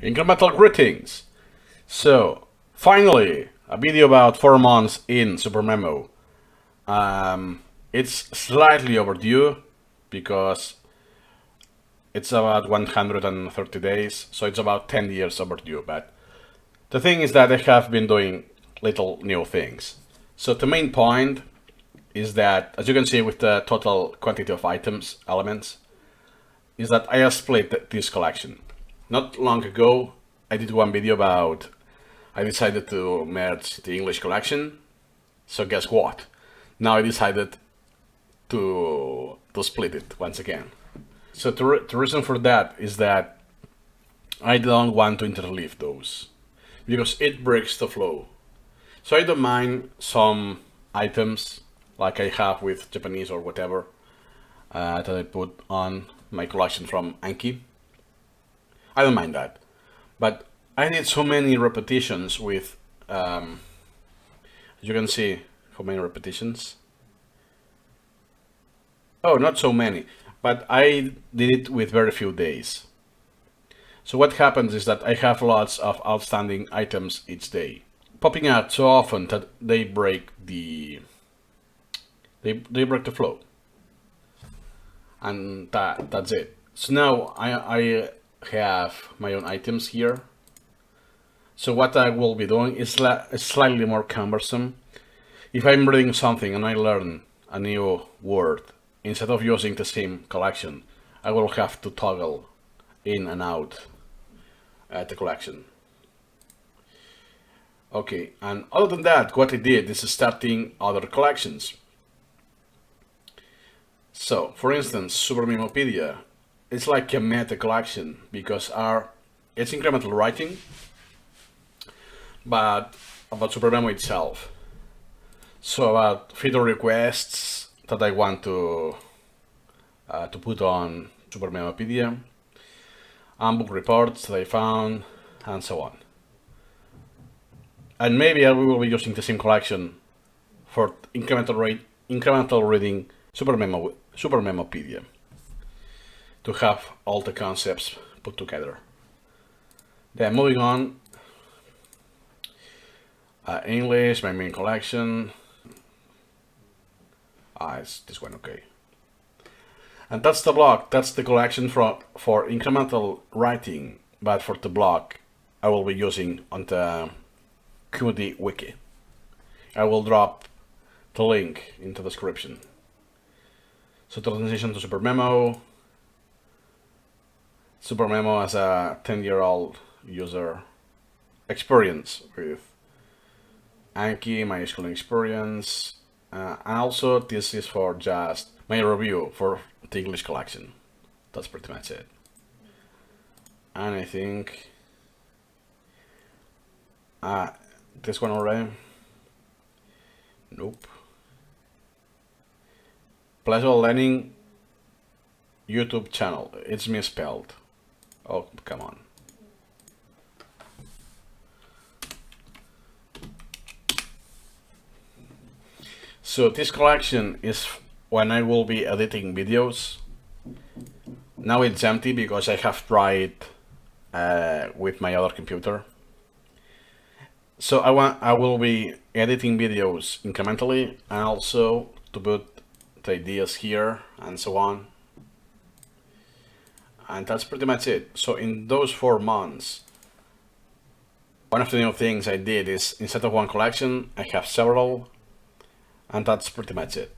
Incremental greetings. So, finally, a video about 4 months in SuperMemo. It's slightly overdue because it's about 130 days, so it's about 10 years overdue. But the thing is that I have been doing little new things. So the main point is that, as you can see with the total quantity of items, elements, is that I have split this collection. Not long ago, I did one video about I decided to merge the English collection. So guess what? Now I decided to split it once again. So the reason for that is that I don't want to interleave those because it breaks the flow. So I don't mind some items like I have with Japanese or whatever that I put on my collection from Anki. I don't mind that, but I did so many repetitions with, as you can see, how many repetitions? Oh, not so many, but I did it with very few days. So what happens is that I have lots of outstanding items each day, popping out so often that they break the flow, and that's it. So now I have my own items here. So what I will be doing is slightly more cumbersome. If I'm reading something and I learn a new word, instead of using the same collection, I will have to toggle in and out the collection. Okay, and other than that, what I did is starting other collections. So, for instance, SuperMemopedia, it's like a meta collection because it's incremental writing, but about SuperMemo itself. So about feature requests that I want to put on SuperMemopedia, book reports that I found, and so on. And maybe I will be using the same collection for incremental reading SuperMemopedia to have all the concepts put together. Then moving on, English, my main collection. It's this one, okay. And that's the blog, that's the collection for incremental writing, but for the blog I will be using on the QD wiki. I will drop the link into the description. So the transition to SuperMemo. SuperMemo as a 10-year-old user experience with Anki, my schooling experience, and also this is for just my review for the English collection. That's pretty much it. And I think this one already. Nope. Pleasure Learning YouTube channel. It's misspelled. Oh, come on. So this collection is when I will be editing videos. Now it's empty because I have tried with my other computer. So I will be editing videos incrementally and also to put the ideas here and so on. And that's pretty much it. So in those 4 months, one of the new things I did is instead of one collection, I have several. And that's pretty much it.